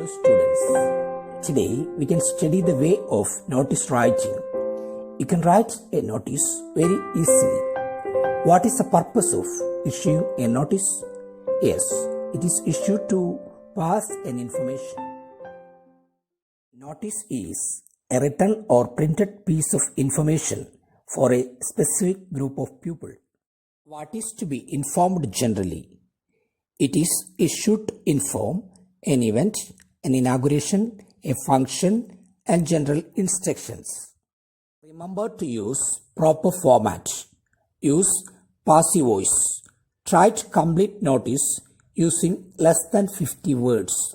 Hello students, today we can study the way of notice writing. You can write a notice very easily. What is the purpose of issuing a notice? Yes, it is issued to pass an information. Notice is a written or printed piece of information for a specific group of people. What is to be informed generally? It is issued to inform an event, an inauguration, a function, and general instructions. Remember to use proper format. Use passive voice. Try to complete notice using less than 50 words.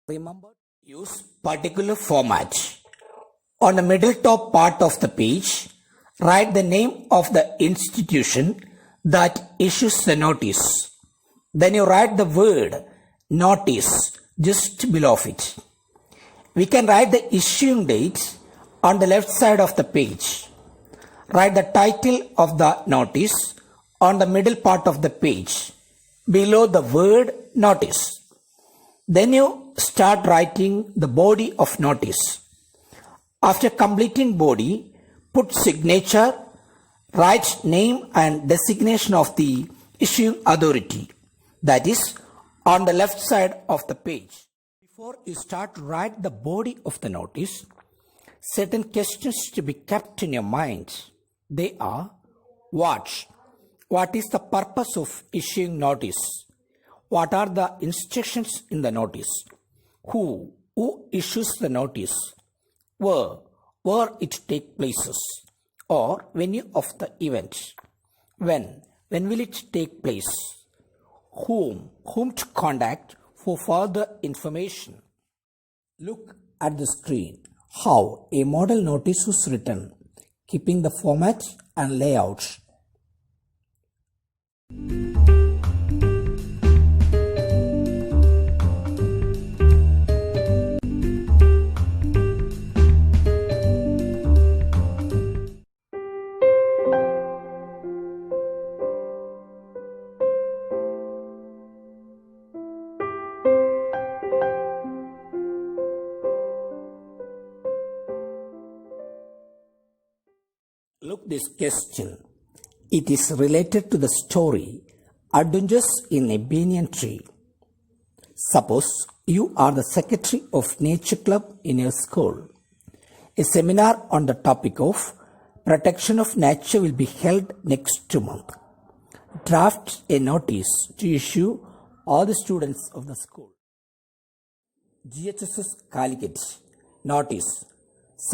Remember to use particular format. On the middle top part of the page, write the name of the institution that issues the notice. Then you write the word notice just below it. We can write the issuing date on the left side of the page. Write the title of the notice on the middle part of the page below the word notice. Then you start writing the body of notice. After completing body, put signature, write name and designation of the issuing authority. That is on the left side of the page. Before you start write the body of the notice, certain questions to be kept in your mind. They are: what? What is the purpose of issuing notice? What are the instructions in the notice? Who issues the notice? Where it take places? Or venue of the event? When will it take place? Whom to contact for further information. Look at the screen how a model notice was written, keeping the format and layout. Look this question. It is related to the story Adventures in a Banyan Tree. Suppose you are the secretary of Nature Club in your school. A seminar on the topic of protection of nature will be held next month. Draft a notice to issue all the students of the school. GHSS Calicut. Notice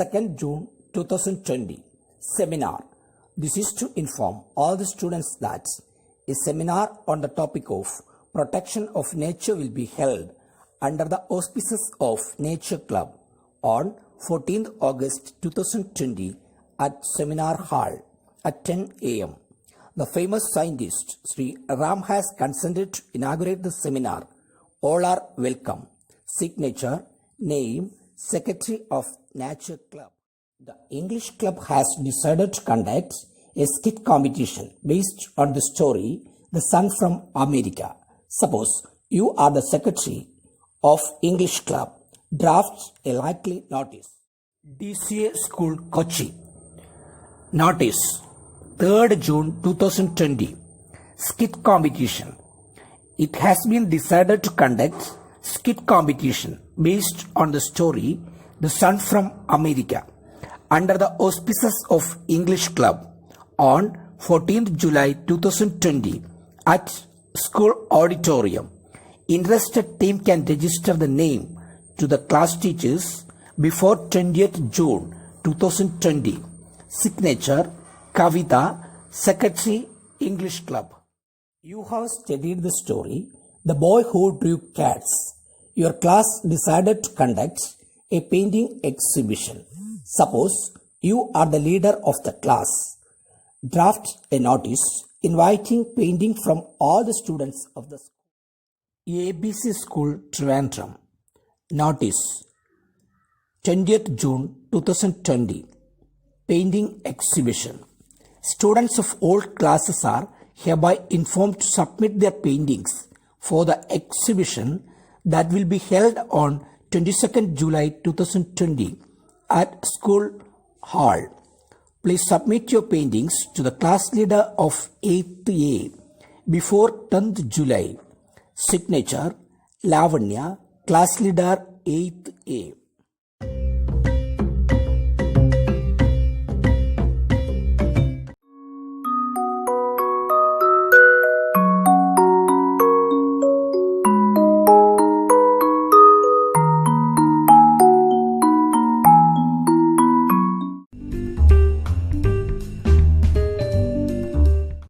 2nd June 2020. Seminar. This is to inform all the students that a seminar on the topic of protection of nature will be held under the auspices of Nature Club on 14th August 2020 at Seminar Hall at 10 a.m. The famous scientist Sri Ram has consented to inaugurate the seminar. All are welcome. Signature, name, Secretary of Nature Club. The English Club has decided to conduct a skit competition based on the story The Son from America. Suppose you are the secretary of English Club. Draft a likely notice. DCA School Kochi. Notice 3rd June 2020. Skit competition. It has been decided to conduct skit competition based on the story The Son from America under the auspices of English Club on 14th July 2020 at school auditorium. Interested team can register the name to the class teachers before 20th June 2020. Signature, Kavita, Secretary, English Club. You have studied the story The Boy Who Drew Cats. Your class decided to conduct a painting exhibition. Suppose you are the leader of the class. Draft a notice inviting painting from all the students of the school. ABC School Trivandrum. Notice 20th June 2020. Painting exhibition. Students of all classes are hereby informed to submit their paintings for the exhibition that will be held on 22nd July 2020 at School Hall. Please submit your paintings to the class leader of 8th A before 10th July. Signature Lavanya, class leader 8th A.